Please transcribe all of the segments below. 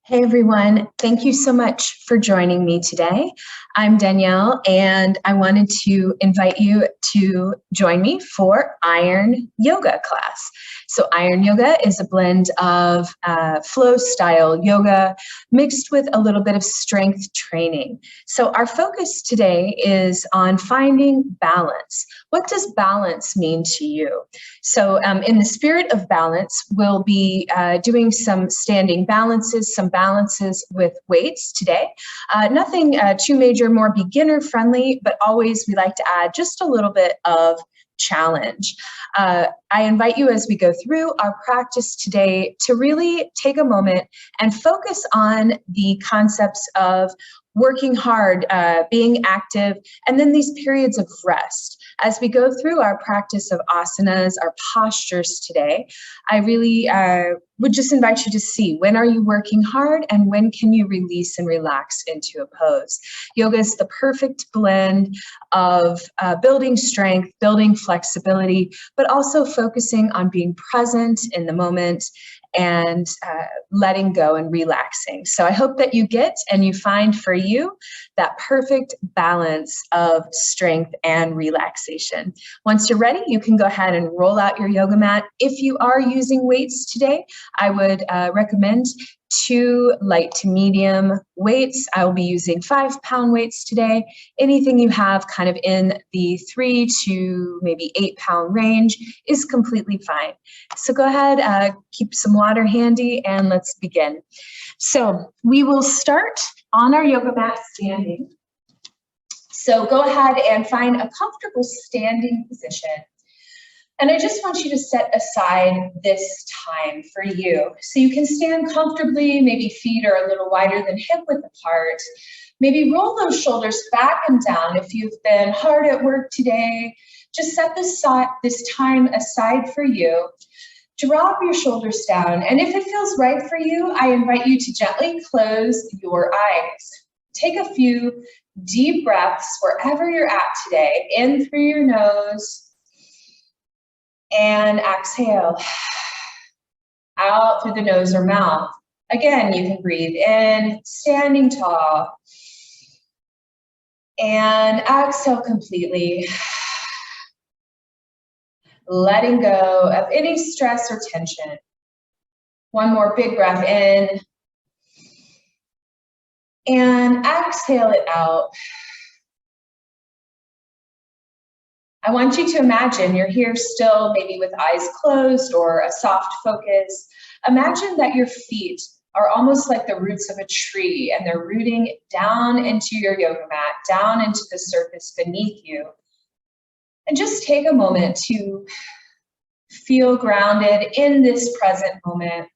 Hey everyone, thank you so much for joining me today. I'm Danielle and I wanted to invite you to join me for Iron Yoga class. So Iron Yoga is a blend of flow style yoga mixed with a little bit of strength training. So our focus today is on finding balance. What does balance mean to you? So in the spirit of balance, we'll be doing some standing balances, some balances with weights today. Nothing too major, more beginner friendly, but always we like to add just a little bit of challenge. I invite you as we go through our practice today to really take a moment and focus on the concepts of working hard, being active, and then these periods of rest. As we go through our practice of asanas, our postures today, I really would just invite you to see when are you working hard and when can you release and relax into a pose. Yoga is the perfect blend of building strength, building flexibility, but also focusing on being present in the moment and letting go and relaxing. So I hope that you get and you find for you that perfect balance of strength and relaxation. Once you're ready, you can go ahead and roll out your yoga mat. If you are using weights today, I would recommend 2 light to medium weights. I will be using 5-pound weights today. Anything you have kind of in the 3 to maybe 8-pound range is completely fine. So go ahead, keep some water handy and let's begin. So we will start on our yoga mat standing. So go ahead and find a comfortable standing position. And I just want you to set aside this time for you. So you can stand comfortably, maybe feet are a little wider than hip width apart. Maybe roll those shoulders back and down. If you've been hard at work today, just set this time aside for you. Drop your shoulders down. And if it feels right for you, I invite you to gently close your eyes. Take a few deep breaths wherever you're at today. In through your nose. And exhale out through the nose or mouth. Again, you can breathe in, standing tall. And exhale completely. Letting go of any stress or tension. One more big breath in. And exhale it out. I want you to imagine you're here still, maybe with eyes closed or a soft focus. Imagine that your feet are almost like the roots of a tree and they're rooting down into your yoga mat, down into the surface beneath you. And just take a moment to feel grounded in this present moment.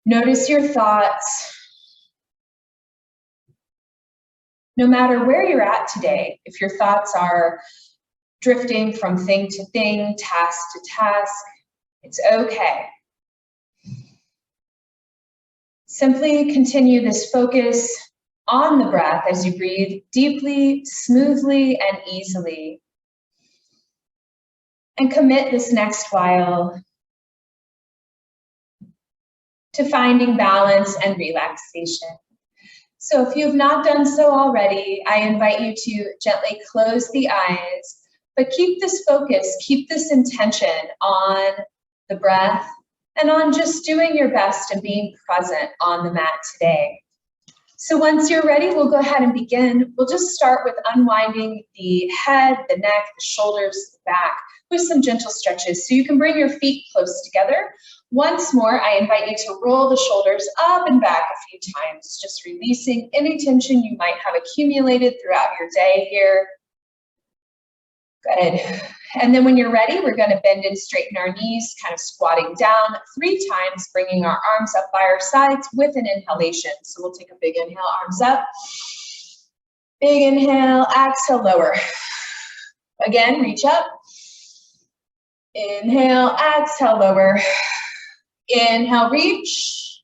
Notice your thoughts. No matter where you're at today, if your thoughts are drifting from thing to thing, task to task, it's okay. Simply continue this focus on the breath as you breathe deeply, smoothly, and easily. And commit this next while to finding balance and relaxation. So if you have not done so already, I invite you to gently close the eyes, but keep this focus, keep this intention on the breath and on just doing your best and being present on the mat today. So once you're ready, we'll go ahead and begin. We'll just start with unwinding the head, the neck, the shoulders, the back with some gentle stretches. So you can bring your feet close together. Once more, I invite you to roll the shoulders up and back a few times, just releasing any tension you might have accumulated throughout your day here. Good. And then when you're ready, we're going to bend and straighten our knees, kind of squatting down 3 times, bringing our arms up by our sides with an inhalation. So we'll take a big inhale, arms up. Big inhale, exhale, lower. Again, reach up. Inhale, exhale, lower. Inhale, reach.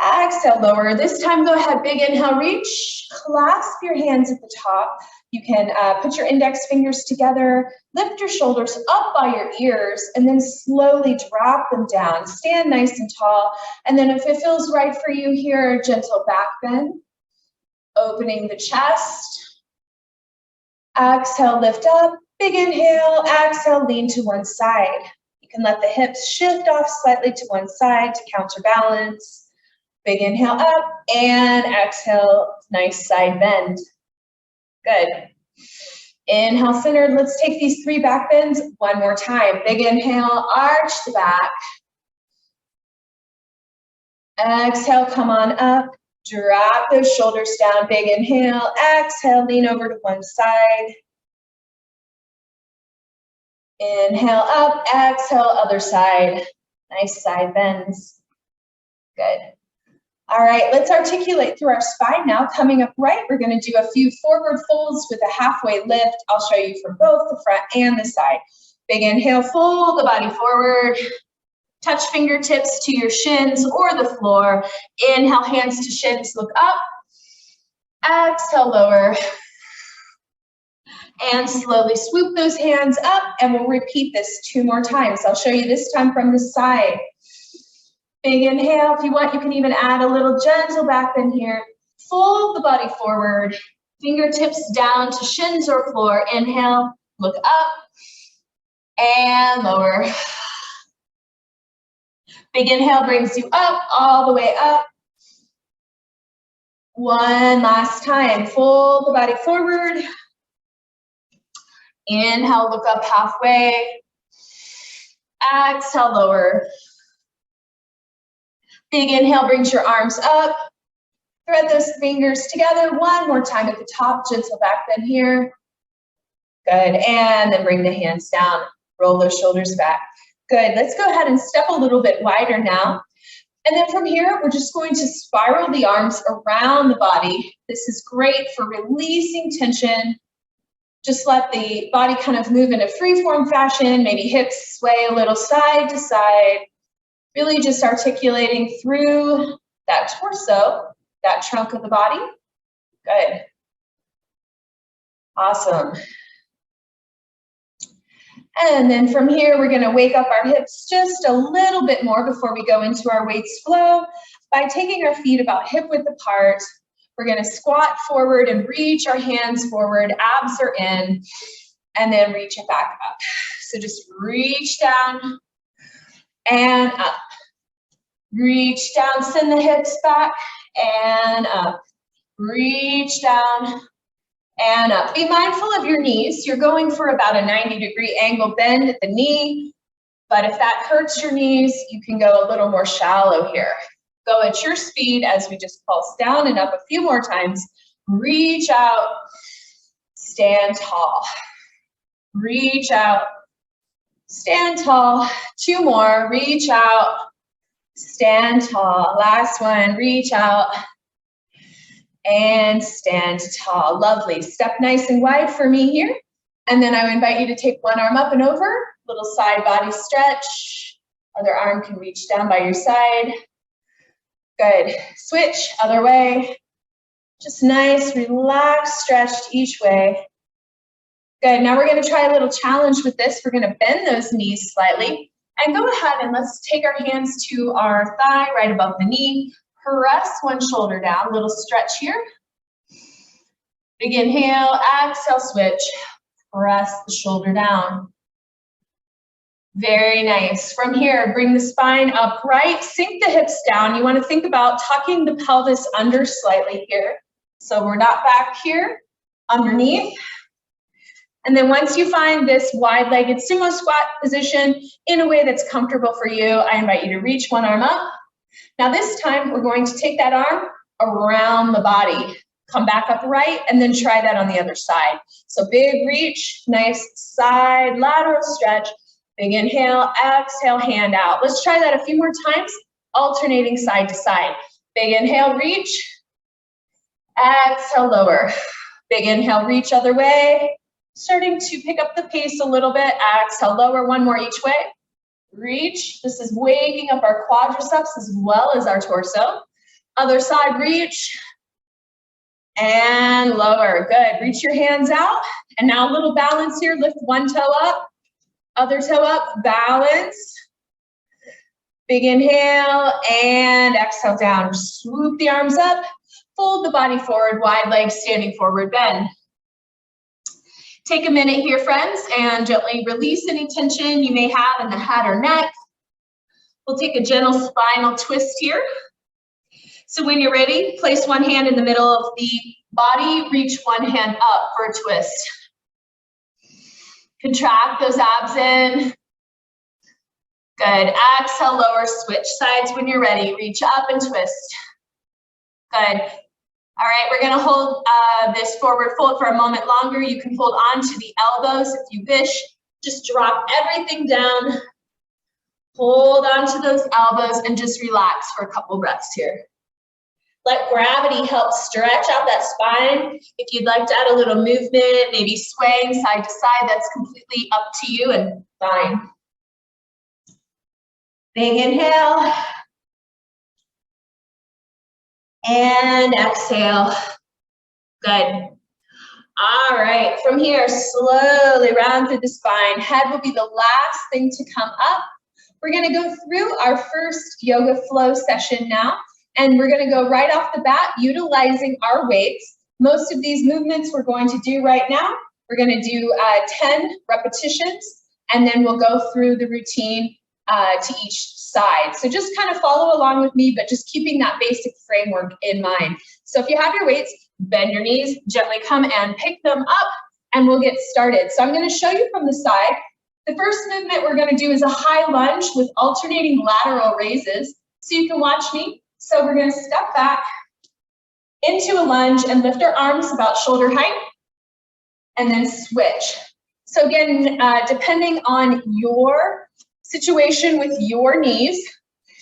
Exhale, lower. This time, go ahead, big inhale, reach. Clasp your hands at the top. You can put your index fingers together, lift your shoulders up by your ears, and then slowly drop them down. Stand nice and tall. And then if it feels right for you here, gentle back bend. Opening the chest. Exhale, lift up. Big inhale. Exhale, lean to one side. You can let the hips shift off slightly to one side to counterbalance. Big inhale up and exhale, nice side bend. Good. Inhale, centered. Let's take these 3 back bends one more time. Big inhale, arch the back. Exhale, come on up. Drop those shoulders down. Big inhale, exhale, lean over to one side. Inhale up, exhale, other side. Nice side bends. Good. All right, let's articulate through our spine now. Coming up right, we're going to do a few forward folds with a halfway lift. I'll show you from both the front and the side. Big inhale, fold the body forward. Touch fingertips to your shins or the floor. Inhale, hands to shins, look up. Exhale, lower. And slowly swoop those hands up, and we'll repeat this 2 more times. I'll show you this time from the side. Big inhale. If you want, you can even add a little gentle back bend here. Fold the body forward. Fingertips down to shins or floor. Inhale, look up, and lower. Big inhale brings you up, all the way up. One last time. Fold the body forward. Inhale, look up halfway. Exhale, lower. Big inhale brings your arms up. Thread those fingers together. One more time at the top, gentle back bend here. Good, and then bring the hands down. Roll those shoulders back. Good, let's go ahead and step a little bit wider now. And then from here, we're just going to spiral the arms around the body. This is great for releasing tension. Just let the body kind of move in a free-form fashion, maybe hips sway a little side to side. Really just articulating through that torso, that trunk of the body. Good. Awesome. And then from here, we're going to wake up our hips just a little bit more before we go into our weights flow by taking our feet about hip width apart. We're going to squat forward and reach our hands forward, abs are in, and then reach it back up. So just reach down and up. Reach down, send the hips back and up. Reach down and up. Be mindful of your knees. You're going for about a 90-degree angle bend at the knee, but if that hurts your knees, you can go a little more shallow here. Go at your speed as we just pulse down and up a few more times. Reach out, stand tall. Reach out, stand tall. 2 more, reach out, stand tall. Last one, reach out and stand tall. Lovely. Step nice and wide for me here. And then I invite you to take one arm up and over, little side body stretch. Other arm can reach down by your side. Good. Switch, other way. Just nice, relaxed stretch each way. Good. Now we're going to try a little challenge with this. We're going to bend those knees slightly. And go ahead and let's take our hands to our thigh right above the knee. Press one shoulder down, little stretch here. Big inhale, exhale, switch. Press the shoulder down. Very nice. From here, bring the spine upright, sink the hips down. You want to think about tucking the pelvis under slightly here. So we're not back here, underneath. And then once you find this wide-legged sumo squat position in a way that's comfortable for you, I invite you to reach one arm up. Now this time, we're going to take that arm around the body. Come back upright, and then try that on the other side. So big reach, nice side lateral stretch. Big inhale, exhale, hand out. Let's try that a few more times, alternating side to side. Big inhale, reach. Exhale, lower. Big inhale, reach other way. Starting to pick up the pace a little bit. Exhale, lower, one more each way. Reach. This is waking up our quadriceps as well as our torso. Other side, reach. And lower, good. Reach your hands out. And now a little balance here. Lift one toe up, other toe up, balance. Big inhale and exhale down. Swoop the arms up, fold the body forward, wide legs, standing forward bend. Take a minute here, friends, and gently release any tension you may have in the head or neck. We'll take a gentle spinal twist here. So when you're ready, place one hand in the middle of the body, reach one hand up for a twist. Contract those abs in. Good. Exhale, lower, switch sides when you're ready. Reach up and twist. Good. All right, we're gonna hold this forward fold for a moment longer. You can hold on to the elbows if you wish. Just drop everything down. Hold on to those elbows and just relax for a couple breaths here. Let gravity help stretch out that spine. If you'd like to add a little movement, maybe swaying side to side, that's completely up to you and fine. Big inhale. And exhale. Good. All right, from here, slowly round through the spine. Head will be the last thing to come up. We're gonna go through our first yoga flow session now, and we're gonna go right off the bat utilizing our weights. Most of these movements we're going to do right now. We're gonna do 10 repetitions, and then we'll go through the routine to each side. So just kind of follow along with me, but just keeping that basic framework in mind. So if you have your weights, bend your knees, gently come and pick them up, and we'll get started. So I'm gonna show you from the side. The first movement we're gonna do is a high lunge with alternating lateral raises. So you can watch me. So we're gonna step back into a lunge and lift our arms about shoulder height, and then switch. So again, depending on your situation with your knees,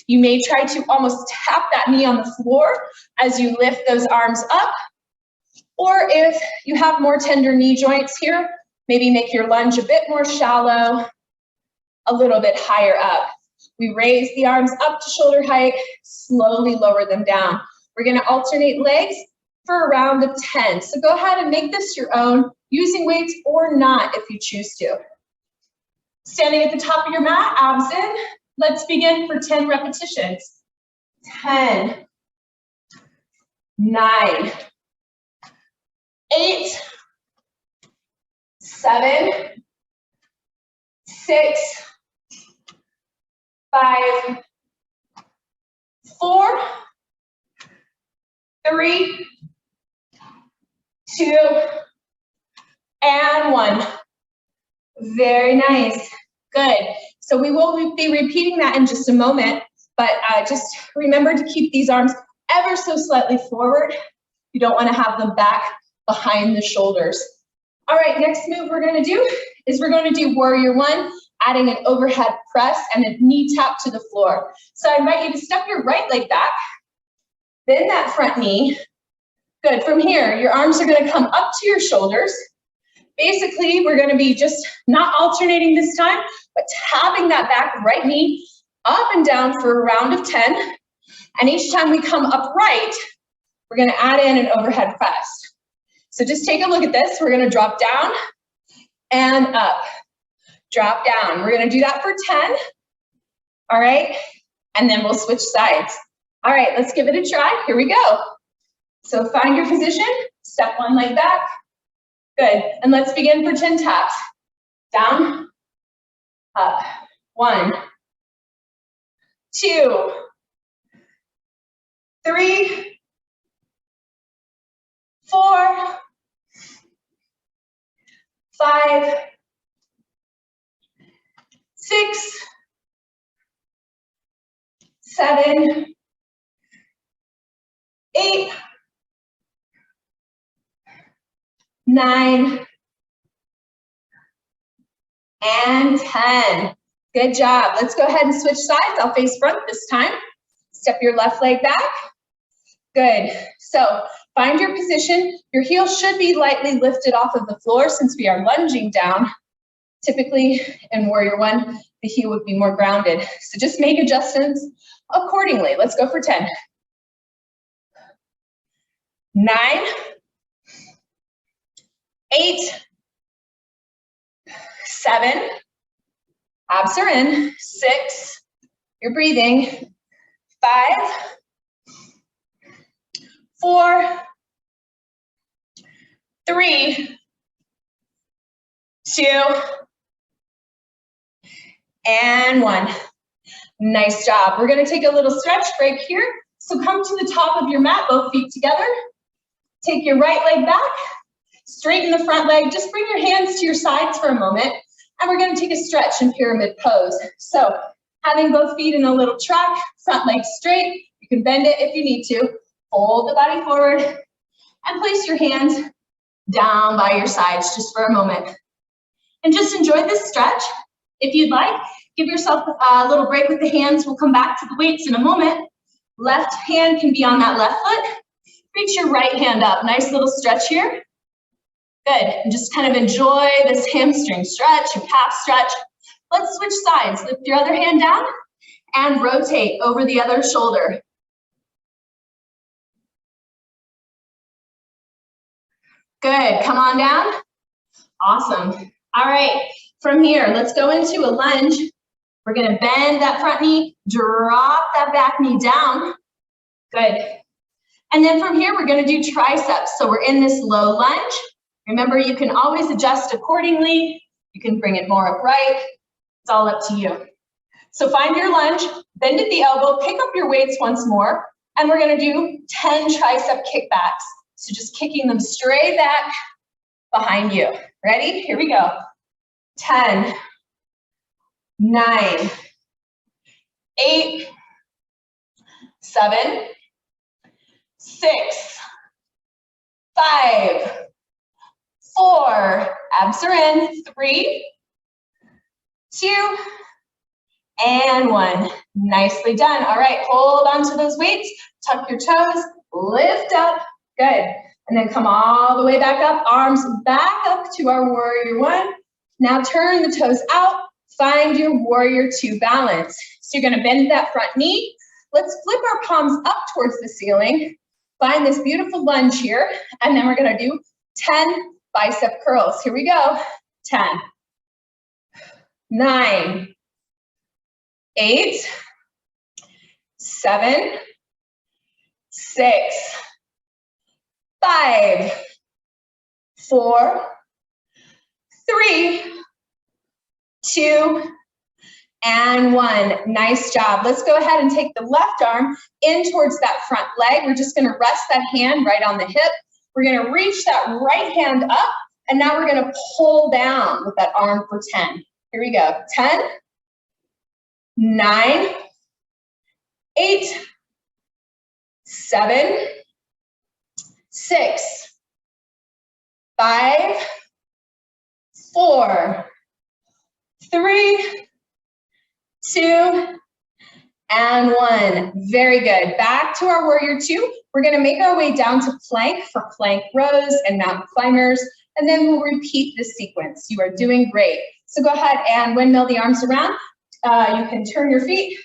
you may try to almost tap that knee on the floor as you lift those arms up. Or if you have more tender knee joints here, maybe make your lunge a bit more shallow, a little bit higher up. We raise the arms up to shoulder height, slowly lower them down. We're gonna alternate legs for a round of 10. So go ahead and make this your own, using weights or not if you choose to. Standing at the top of your mat, abs in. Let's begin for 10 repetitions. 10, 9, 8, 7, 6, 5, 4, 3, 2, and 1. Very nice. Good. So we will be repeating that in just a moment, but just remember to keep these arms ever so slightly forward. You don't want to have them back behind the shoulders. All right, next move we're going to do is we're going to do warrior one, adding an overhead press and a knee tap to the floor. So I invite you to step your right leg back, bend that front knee. Good. From here, your arms are going to come up to your shoulders. Basically, we're going to be just not alternating this time, but tapping that back right knee up and down for a round of 10. And each time we come upright, we're going to add in an overhead press. So just take a look at this. We're going to drop down and up, drop down. We're going to do that for 10. All right. And then we'll switch sides. All right, let's give it a try. Here we go. So find your position, step one leg back. Good, and let's begin for 10 taps. Down, up, 1, 2, 3, 4, 5, 6, 7, 8, 9, and 10. Good job. Let's go ahead and switch sides. I'll face front this time. Step your left leg back. Good. So find your position. Your heel should be lightly lifted off of the floor since we are lunging down. Typically in warrior one, the heel would be more grounded. So just make adjustments accordingly. Let's go for 10. 9, 8, 7, abs are in, 6, you're breathing, 5, 4, 3, 2, and 1. Nice job. We're going to take a little stretch break here. So come to the top of your mat, both feet together. Take your right leg back, straighten the front leg. Just bring your hands to your sides for a moment. And we're going to take a stretch in pyramid pose. So having both feet in a little track, front leg straight. You can bend it if you need to. Fold the body forward and place your hands down by your sides just for a moment. And just enjoy this stretch. If you'd like, give yourself a little break with the hands. We'll come back to the weights in a moment. Left hand can be on that left foot. Reach your right hand up. Nice little stretch here. Good. And just kind of enjoy this hamstring stretch and calf stretch. Let's switch sides. Lift your other hand down and rotate over the other shoulder. Good. Come on down. Awesome. All right. From here, let's go into a lunge. We're going to bend that front knee, drop that back knee down. Good. And then from here, we're going to do triceps. So we're in this low lunge. Remember, you can always adjust accordingly. You can bring it more upright. It's all up to you. So find your lunge, bend at the elbow, pick up your weights once more, and we're going to do 10 tricep kickbacks. So just kicking them straight back behind you. Ready? Here we go. 10, 9, 8, 7, 6, 5, 4, abs are in, 3, 2, and 1. Nicely done. All right, hold on to those weights, tuck your toes, lift up, good. And then come all the way back up, arms back up to our warrior 1. Now turn the toes out, find your warrior 2 balance. So you're gonna bend that front knee. Let's flip our palms up towards the ceiling. Find this beautiful lunge here, and then we're gonna do 10 bicep curls. Here we go. 10, 9, 8, 7, 6, 5, 4, 3, 2, and 1. Nice job. Let's go ahead and take the left arm in towards that front leg. We're just going to rest that hand right on the hip. We're going to reach that right hand up, and now we're going to pull down with that arm for 10. Here we go. 10, 9, 8, 7, 6, 5, 4, 3, 2, and 1. Very good. Back to our warrior 2. We're going to make our way down to plank for plank rows and mountain climbers, and then we'll repeat this sequence. You are doing great. So go ahead and windmill the arms around. You can turn your feet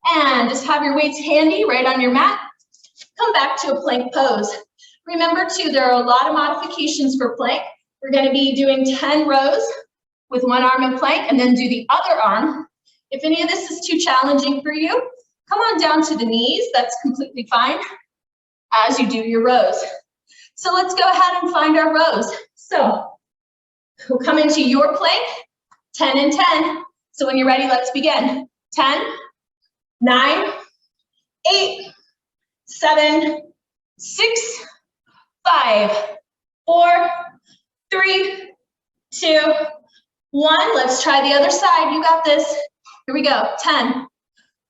and just have your weights handy right on your mat. Come back to a plank pose. Remember too, there are a lot of modifications for plank. We're going to be doing 10 rows with one arm in plank, and then do the other arm. If any of this is too challenging for you, come on down to the knees. That's completely fine as you do your rows. So let's go ahead and find our rows. So we'll come into your plank, 10 and 10. So when you're ready, let's begin. 10, 9, 8, 7, 6, 5, 4, 3, 2, 1. Let's try the other side. You got this. Here we go. 10,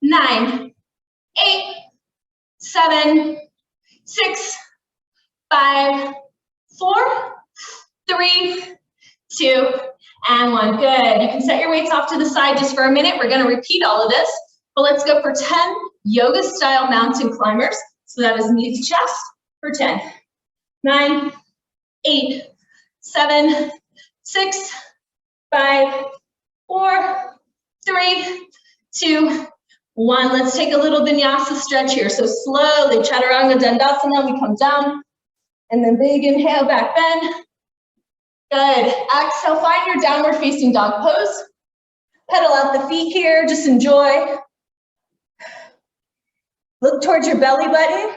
9, 8, 7, 6, 5, 4, 3, 2, and 1. Good. You can set your weights off to the side just for a minute. We're going to repeat all of this, but let's go for 10 yoga style mountain climbers. So that is knee to chest for 10, 9, 8, 7, 6, 5, 4, 3, 2, 1. Let's take a little vinyasa stretch here. So slowly, chaturanga dandasana, we come down, And then big inhale, back bend. Good. Exhale, find your downward facing dog pose. Pedal out the feet here, just enjoy. Look towards your belly button.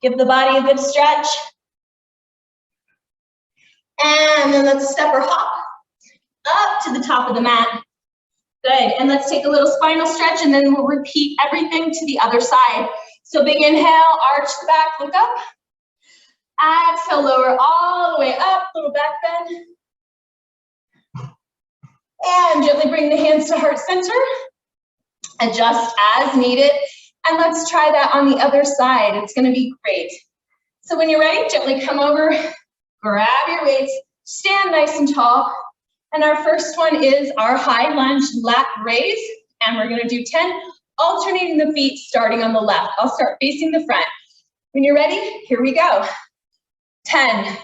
Give the body a good stretch. And then let's step or hop up to the top of the mat. Good, and let's take a little spinal stretch and then we'll repeat everything to the other side. So big inhale, arch the back, look up. Exhale, lower all the way up, little back bend. And gently bring the hands to heart center. Adjust as needed. And let's try that on the other side. It's gonna be great. So when you're ready, gently come over, grab your weights, stand nice and tall. And our first one is our high lunge lat raise. And we're gonna do 10, alternating the feet starting on the left. I'll start facing the front. When you're ready, here we go. 10,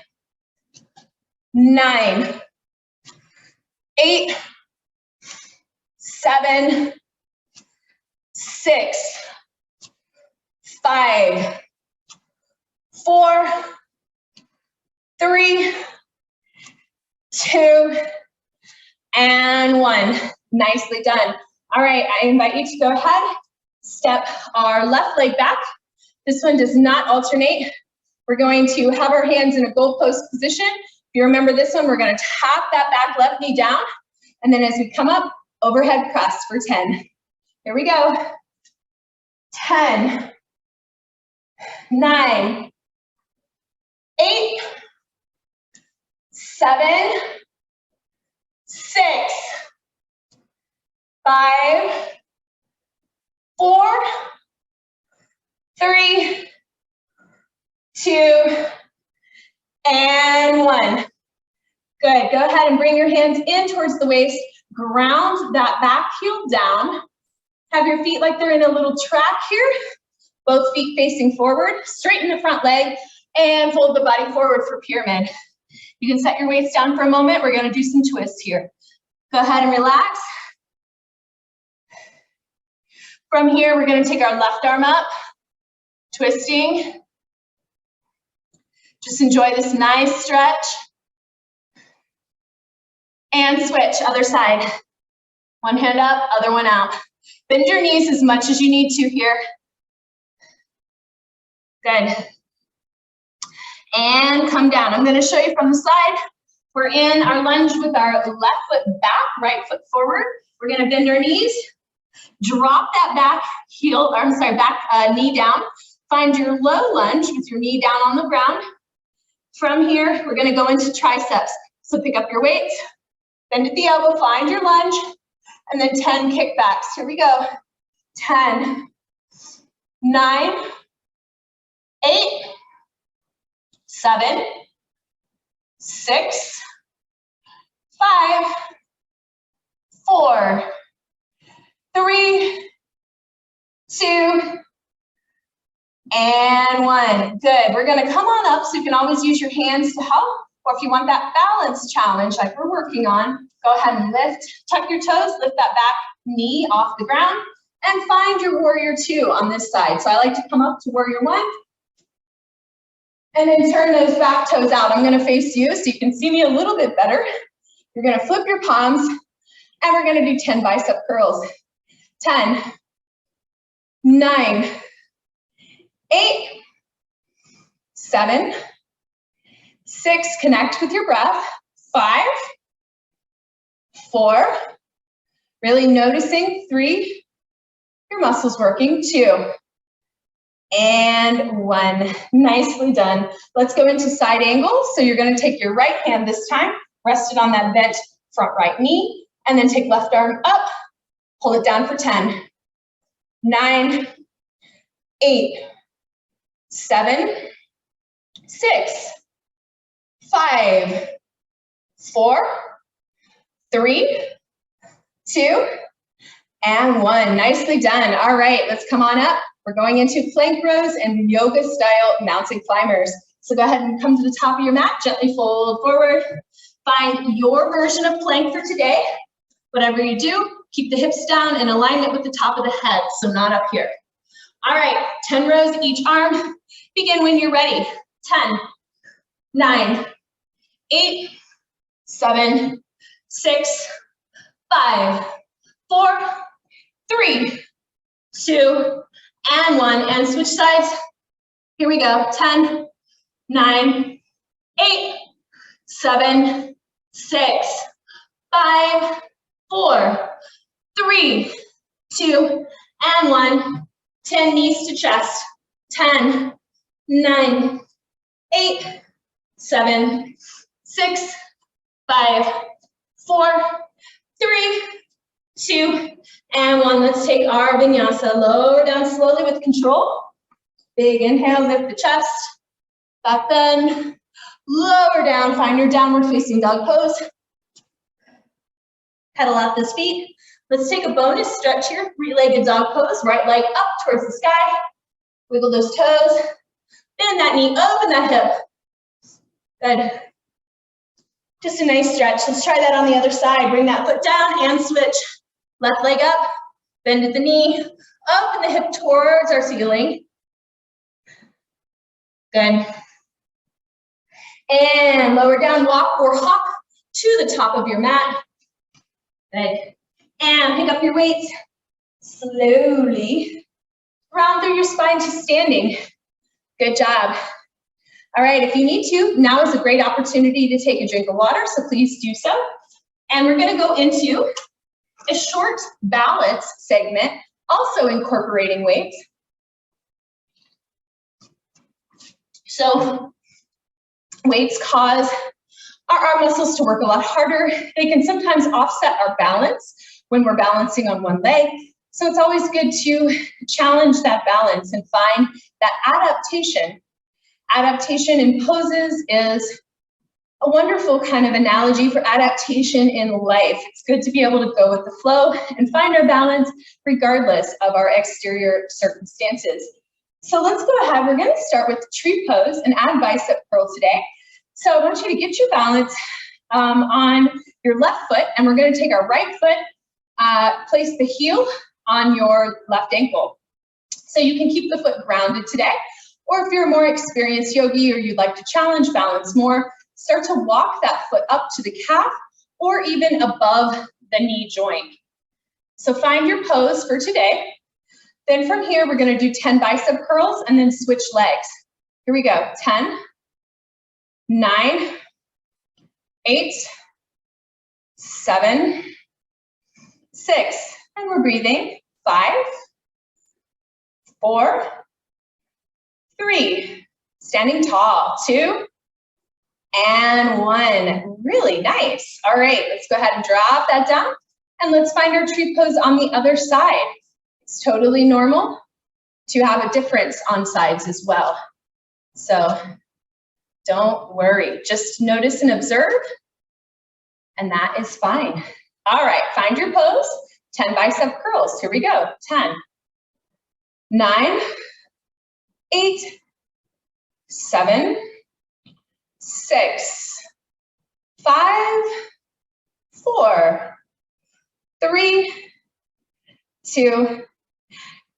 9, 8, 7, 6, 5, 4, 3, 2, and 1. Nicely done. All right, I invite you to go ahead, step our left leg back. This one does not alternate. We're going to have our hands in a goalpost position. If you remember this one, we're going to tap that back left knee down. And then as we come up, overhead press for 10. Here we go. 10, 9, 8, 7, 6, 5, 4, 3, 2, and 1. Good, go ahead and bring your hands in towards the waist, ground that back heel down. Have your feet like they're in a little track here, both feet facing forward, straighten the front leg, and fold the body forward for pyramid. You can set your weights down for a moment. We're gonna do some twists here. Go ahead and relax. From here, we're gonna take our left arm up, twisting. Just enjoy this nice stretch. And switch, other side. One hand up, other one out. Bend your knees as much as you need to here. Good. And come down. I'm going to show you from the side. We're in our lunge with our left foot back, right foot forward. We're going to bend our knees. Drop that back heel, or I'm sorry, back knee down. Find your low lunge with your knee down on the ground. From here, we're going to go into triceps. So pick up your weights, bend at the elbow, find your lunge, and then 10 kickbacks. Here we go. 10, 9, 8, 7, 6, 5, 4, 3, 2, and 1. Good. We're going to come on up, so you can always use your hands to help, or if you want that balance challenge like we're working on, go ahead and lift, tuck your toes, lift that back knee off the ground, and find your warrior 2 on this side. So I like to come up to warrior 1, and then turn those back toes out. I'm going to face you so you can see me a little bit better. You're going to flip your palms, and we're going to do 10 bicep curls. 10, 9, 8, 7, 6, connect with your breath. 5, 4, really noticing. 3, your muscles working. 2, and 1. Nicely done. Let's go into side angles. So you're going to take your right hand this time, rest it on that bent front right knee, and then take left arm up, pull it down for 10, 9, 8, 7, 6, 5, 4, 3, 2, and 1. Nicely done. All right, let's come on up. We're going into plank rows and yoga style mountain climbers. So go ahead and come to the top of your mat, gently fold forward. Find your version of plank for today. Whatever you do, keep the hips down in alignment with the top of the head, so not up here. All right, 10 rows each arm. Begin when you're ready. 10, 9, 8, 7, 6, 5, 4, 3, 2, and 1. And switch sides. Here we go. 10, 9, 8, 7, 6, 5, 4, 3, 2, and 1. 10 knees to chest. 10, 9, 8, 7, 6, 5, 4, 3, 2, and 1. Let's take our vinyasa. Lower down slowly with control. Big inhale, lift the chest. Back bend. Lower down, find your downward facing dog pose. Pedal out those feet. Let's take a bonus stretch here. Three-legged dog pose. Right leg up towards the sky. Wiggle those toes. Bend that knee, open that hip. Good. Just a nice stretch. Let's try that on the other side. Bring that foot down and switch. Left leg up, bend at the knee, open the hip towards our ceiling. Good. And lower down, walk or hop to the top of your mat. Good. And pick up your weights. Slowly round through your spine to standing. Good job. All right, if you need to, now is a great opportunity to take a drink of water, so please do so. And we're gonna go into a short balance segment, also incorporating weights. So weights cause our arm muscles to work a lot harder. They can sometimes offset our balance when we're balancing on one leg. So it's always good to challenge that balance and find that adaptation. Adaptation in poses is a wonderful kind of analogy for adaptation in life. It's good to be able to go with the flow and find our balance regardless of our exterior circumstances. So let's go ahead. We're going to start with the tree pose and add bicep curl today. So I want you to get your balance on your left foot, and we're going to take our right foot, place the heel on your left ankle. So you can keep the foot grounded today, or if you're a more experienced yogi or you'd like to challenge balance more, start to walk that foot up to the calf or even above the knee joint. So find your pose for today. Then from here, we're going to do 10 bicep curls and then switch legs. Here we go. 10, 9, 8, 7, 6, and we're breathing. 5, 4, 3, standing tall. 2, and 1. Really nice. All right, let's go ahead and drop that down, and let's find our tree pose on the other side. It's totally normal to have a difference on sides as well. So don't worry, just notice and observe, and that is fine. All right, find your pose, 10 bicep curls. Here we go. 10, 9, 8, 7, 6, 5, 4, 3, 2,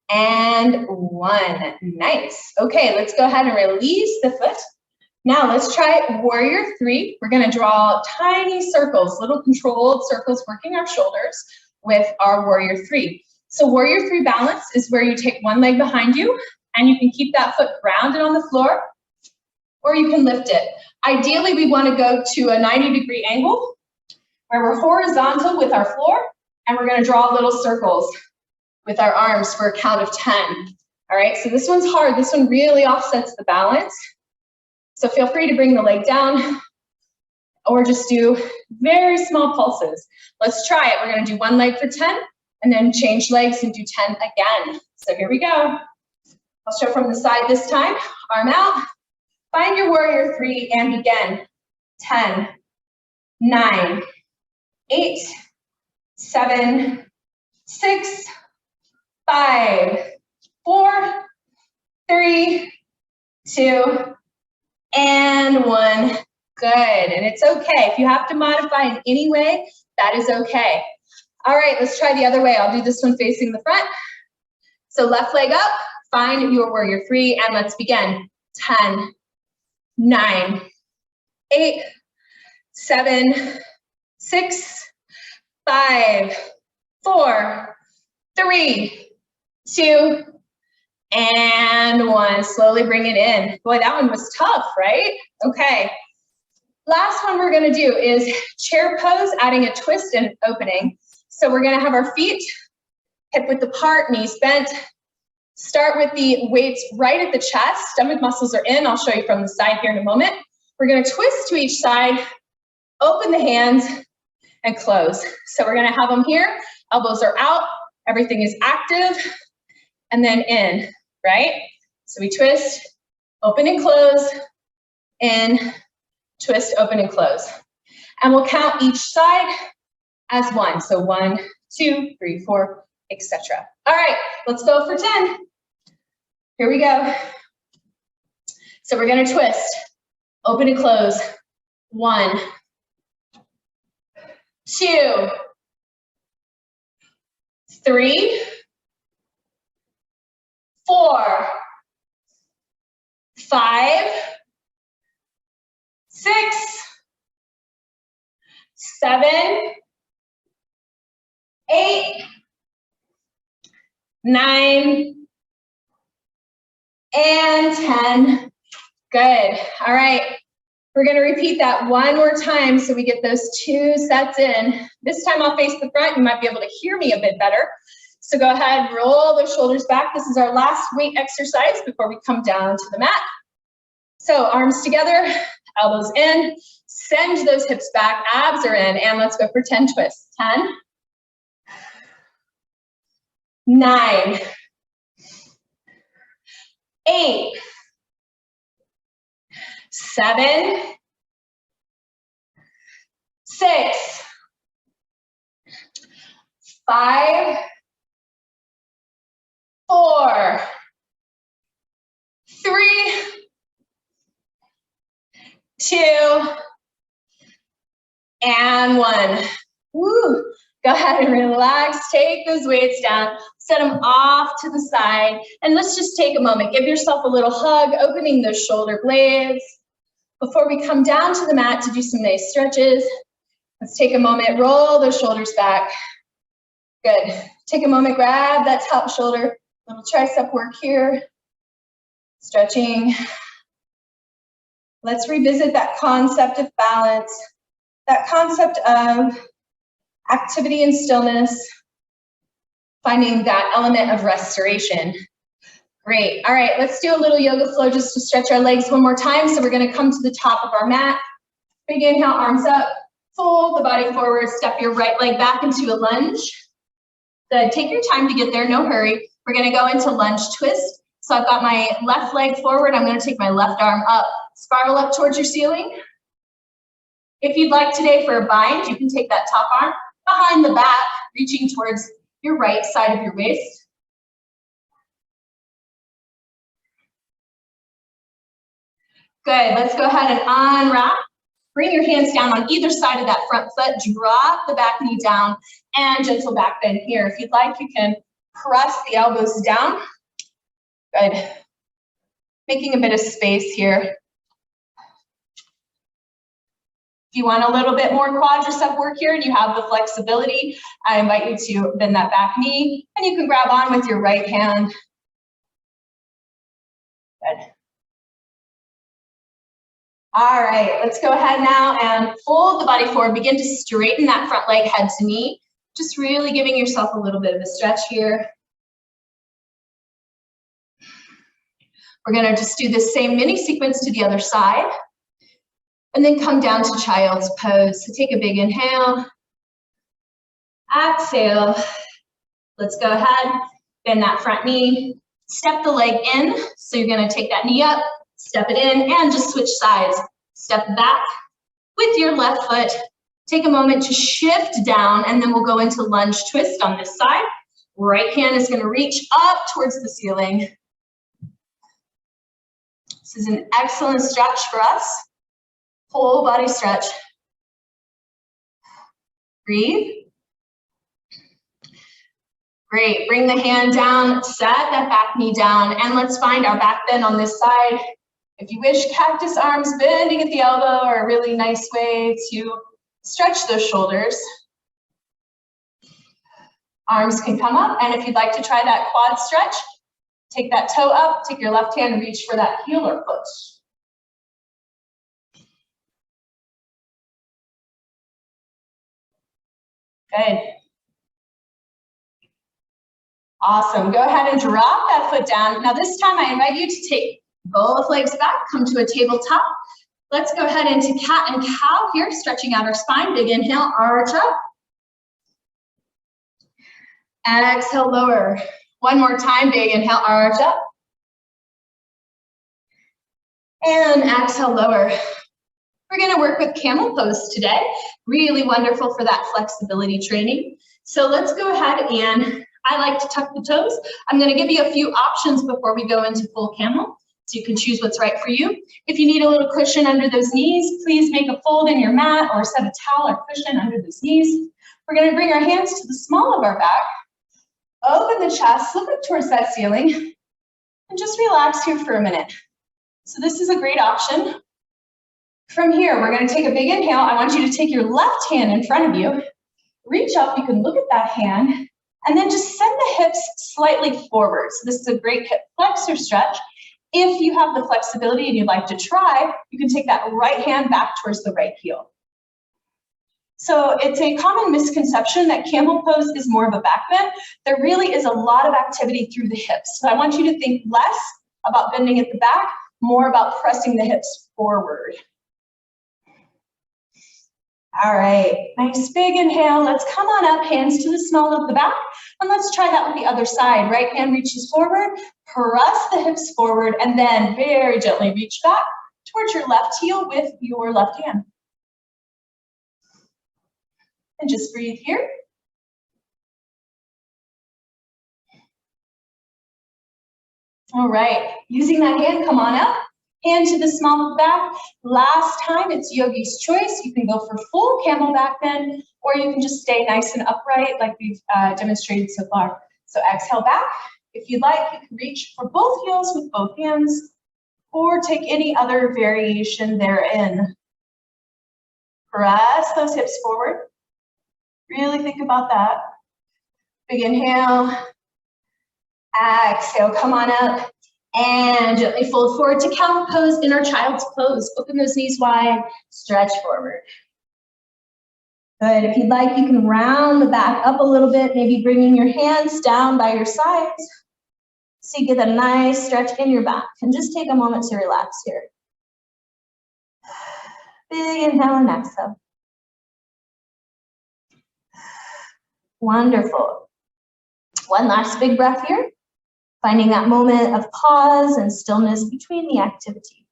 and 1. Nice. Okay, let's go ahead and release the foot. Now let's try warrior 3. We're going to draw tiny circles, little controlled circles, working our shoulders with our warrior 3. So warrior 3 balance is where you take one leg behind you and you can keep that foot grounded on the floor, or you can lift it. Ideally, we want to go to a 90-degree angle where we're horizontal with our floor, and we're going to draw little circles with our arms for a count of 10. All right, so this one's hard. This one really offsets the balance. So feel free to bring the leg down or just do very small pulses. Let's try it. We're going to do one leg for 10 and then change legs and do 10 again. So here we go. I'll show from the side this time. Arm out. Find your warrior 3 and begin. 10, 9, 8, 7, 6, 5, 4, 3, 2, and 1. Good. And it's okay. If you have to modify in any way, that is okay. All right, let's try the other way. I'll do this one facing the front. So left leg up, find your warrior 3, and let's begin. 10, 9, 8, 7, 6, 5, 4, 3, 2, and 1. Slowly bring it in. Boy, that one was tough, right? Okay. Last one we're going to do is chair pose, adding a twist and opening. So we're going to have our feet hip width apart, knees bent. Start with the weights right at the chest. Stomach muscles are in. I'll show you from the side here in a moment. We're going to twist to each side, open the hands, and close. So we're going to have them here. Elbows are out. Everything is active. And then in, right? So we twist, open and close, in, twist, open and close. And we'll count each side as 1. So 1, 2, 3, 4, etc. All right, let's go for 10. Here we go. So we're going to twist, open and close. 1, 2, 3, 4, 5, 6, 7, 8, 9, and 10. Good. All right. We're going to repeat that one more time so we get those 2 sets in. This time I'll face the front. You might be able to hear me a bit better. So go ahead, roll those shoulders back. This is our last weight exercise before we come down to the mat. So arms together, elbows in, send those hips back, abs are in, and let's go for 10 twists. 10, 9, 8, 7, 6, 5, 4, 3, 2, and 1. Woo. Go ahead and relax. Take those weights down. Set them off to the side. And let's just take a moment. Give yourself a little hug, opening those shoulder blades. Before we come down to the mat to do some nice stretches, let's take a moment. Roll those shoulders back. Good. Take a moment. Grab that top shoulder. Little tricep work here. Stretching. Let's revisit that concept of balance, that concept of activity and stillness, finding that element of restoration. Great. All right, let's do a little yoga flow just to stretch our legs one more time. So we're going to come to the top of our mat. Big inhale, arms up, fold the body forward, step your right leg back into a lunge. Good. Take your time to get there, no hurry. We're going to go into lunge twist. So I've got my left leg forward. I'm going to take my left arm up, spiral up towards your ceiling. If you'd like today for a bind, you can take that top arm behind the back, reaching towards your right side of your waist. Good. Let's go ahead and unwrap. Bring your hands down on either side of that front foot. Drop the back knee down and gentle back bend here. If you'd like, you can press the elbows down. Good. Making a bit of space here. If you want a little bit more quadricep work here and you have the flexibility, I invite you to bend that back knee and you can grab on with your right hand. Good. All right, let's go ahead now and fold the body forward. Begin to straighten that front leg head to knee. Just really giving yourself a little bit of a stretch here. We're going to just do the same mini sequence to the other side. And then come down to child's pose. So take a big inhale. Exhale. Let's go ahead. Bend that front knee. Step the leg in. So you're going to take that knee up, step it in, and just switch sides. Step back with your left foot. Take a moment to shift down, and then we'll go into lunge twist on this side. Right hand is going to reach up towards the ceiling. This is an excellent stretch for us. Whole body stretch. Breathe. Great. Bring the hand down, set that back knee down, and let's find our back bend on this side. If you wish, cactus arms bending at the elbow are a really nice way to stretch those shoulders. Arms can come up, and if you'd like to try that quad stretch, take that toe up, take your left hand and reach for that heel or foot. Good. Awesome. Go ahead and drop that foot down. Now this time I invite you to take both legs back, come to a tabletop. Let's go ahead into cat and cow here, stretching out our spine. Big inhale, arch up. Exhale, lower. One more time, big inhale, arch up. And exhale, lower. We're going to work with camel pose today. Really wonderful for that flexibility training. So let's go ahead, and I like to tuck the toes. I'm going to give you a few options before we go into full camel, so you can choose what's right for you. If you need a little cushion under those knees, please make a fold in your mat or set a towel or cushion under those knees. We're going to bring our hands to the small of our back, open the chest, look up towards that ceiling, and just relax here for a minute. So this is a great option. From here, we're going to take a big inhale. I want you to take your left hand in front of you, reach up, you can look at that hand, and then just send the hips slightly forward. So this is a great hip flexor stretch. If you have the flexibility and you'd like to try, you can take that right hand back towards the right heel. So it's a common misconception that camel pose is more of a back bend. There really is a lot of activity through the hips. So I want you to think less about bending at the back, more about pressing the hips forward. All right, nice big inhale. Let's come on up, hands to the small of the back, and let's try that with the other side. Right hand reaches forward, press the hips forward, and then very gently reach back towards your left heel with your left hand. And just breathe here. All right, using that hand, come on up. Hand to the small of the back. Last time, it's yogi's choice. You can go for full camel back bend, or you can just stay nice and upright like we've demonstrated so far. So exhale back. If you'd like, you can reach for both heels with both hands, or take any other variation therein. Press those hips forward. Really think about that. Big inhale. Exhale, come on up. And gently fold forward to camel pose in our child's pose. Open those knees wide, stretch forward. Good, if you'd like, you can round the back up a little bit, maybe bringing your hands down by your sides. So you get a nice stretch in your back. And just take a moment to relax here. Big inhale and exhale. Wonderful. One last big breath here. Finding that moment of pause and stillness between the activity.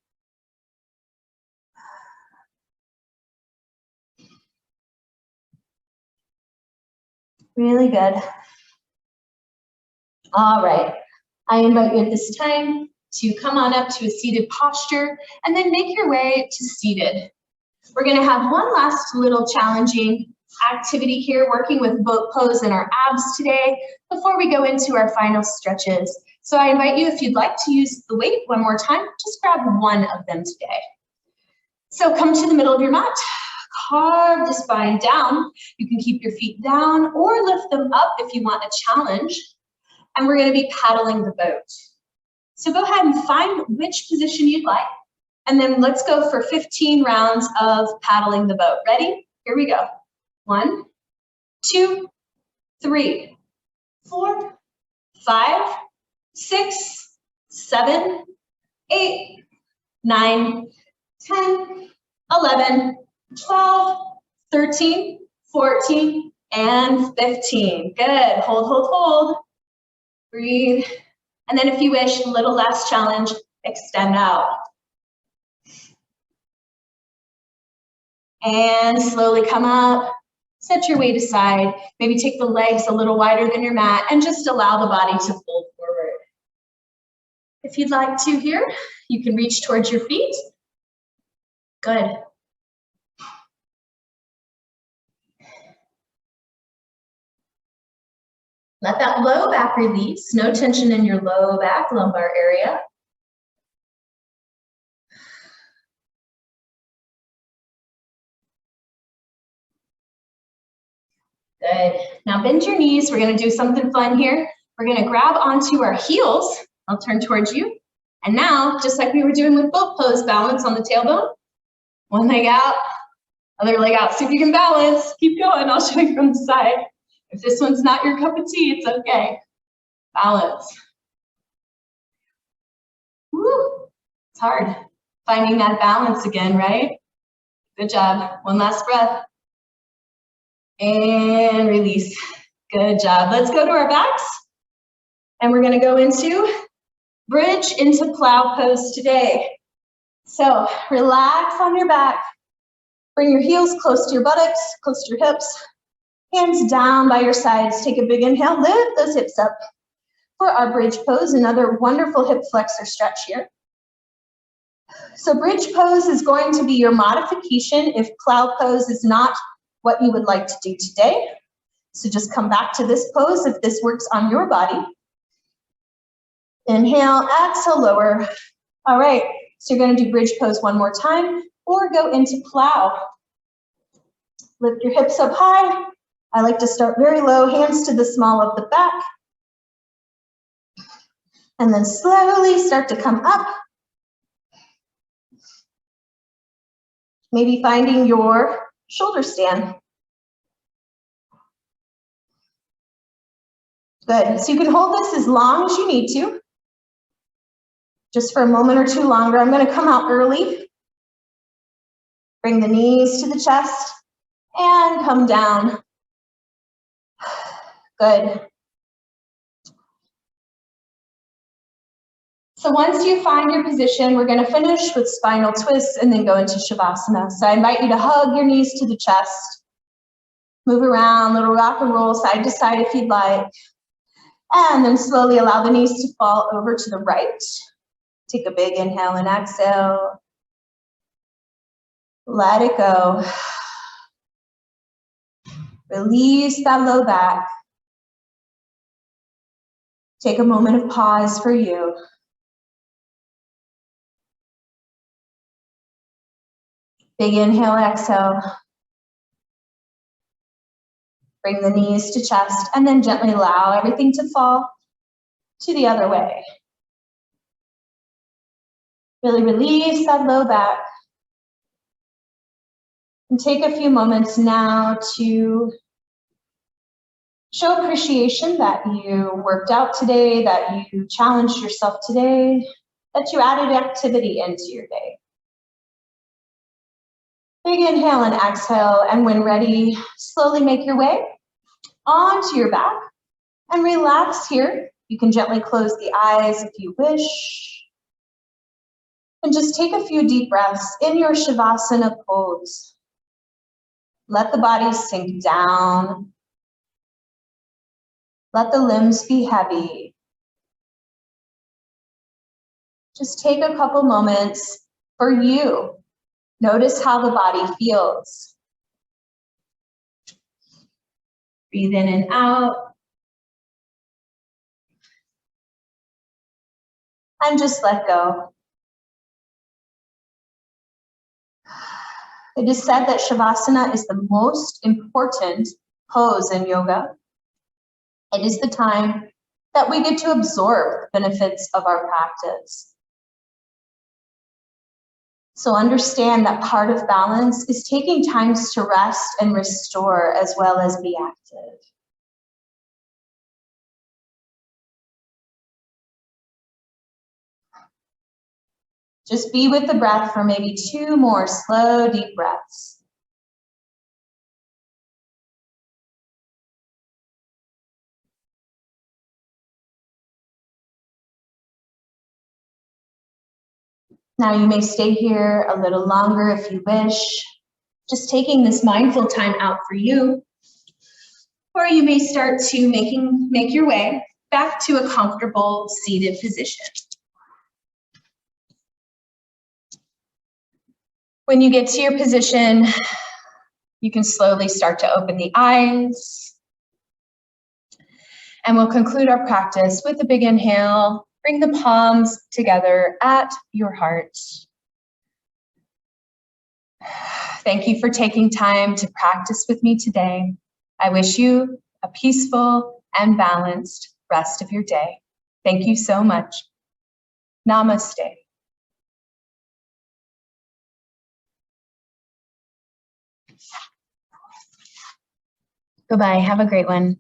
Really good. All right. I invite you at this time to come on up to a seated posture and then make your way to seated. We're going to have one last little challenging activity here, working with boat pose and our abs today before we go into our final stretches. So I invite you, if you'd like to use the weight one more time, just grab one of them today. So come to the middle of your mat, carve the spine down. You can keep your feet down or lift them up if you want a challenge. And we're going to be paddling the boat. So go ahead and find which position you'd like. And then let's go for 15 rounds of paddling the boat. Ready? Here we go. 1, 2, 3, 4, 5, 6, 7, 8, 9, 10, 11, 12, 13, 14, and 15. Good. Hold, hold, hold. Breathe. And then if you wish, a little last challenge, extend out. And slowly come up. Set your weight aside. Maybe take the legs a little wider than your mat and just allow the body to fold forward. If you'd like to here, you can reach towards your feet. Good. Let that low back release. No tension in your low back, lumbar area. Good. Now bend your knees. We're going to do something fun here. We're going to grab onto our heels. I'll turn towards you. And now, just like we were doing with boat pose, balance on the tailbone. One leg out, other leg out. See if you can balance. Keep going. I'll show you from the side. If this one's not your cup of tea, it's okay. Balance. Woo. It's hard finding that balance again, right? Good job. One last breath. And release. Good job. Let's go to our backs. And we're going to go into bridge into plow pose today. So relax on your back. Bring your heels close to your buttocks, close to your hips. Hands down by your sides. Take a big inhale. Lift those hips up for our bridge pose. Another wonderful hip flexor stretch here. So bridge pose is going to be your modification if plow pose is not what you would like to do today. So just come back to this pose if this works on your body. Inhale, exhale, lower. All right, so you're going to do bridge pose one more time or go into plow. Lift your hips up high. I like to start very low, hands to the small of the back. And then slowly start to come up. Maybe finding your shoulder stand. Good, so you can hold this as long as you need to. Just for a moment or two longer. I'm going to come out early. Bring the knees to the chest and come down. Good. So once you find your position, we're going to finish with spinal twists and then go into Shavasana. So I invite you to hug your knees to the chest. Move around, little rock and roll side to side if you'd like. And then slowly allow the knees to fall over to the right. Take a big inhale and exhale. Let it go. Release that low back. Take a moment of pause for you. Big inhale, exhale. Bring the knees to chest and then gently allow everything to fall to the other way. Really release that low back. And take a few moments now to show appreciation that you worked out today, that you challenged yourself today, that you added activity into your day. Big inhale and exhale, and when ready, slowly make your way onto your back and relax here. You can gently close the eyes if you wish. And just take a few deep breaths in your Shavasana pose. Let the body sink down. Let the limbs be heavy. Just take a couple moments for you. Notice how the body feels. Breathe in and out. And just let go. It is said that Shavasana is the most important pose in yoga. It is the time that we get to absorb the benefits of our practice. So understand that part of balance is taking times to rest and restore as well as be active. Just be with the breath for maybe 2 more slow, deep breaths. Now you may stay here a little longer if you wish, just taking this mindful time out for you. Or you may start to make your way back to a comfortable seated position. When you get to your position, you can slowly start to open the eyes. And we'll conclude our practice with a big inhale. Bring the palms together at your heart. Thank you for taking time to practice with me today. I wish you a peaceful and balanced rest of your day. Thank you so much. Namaste. Goodbye. Have a great one.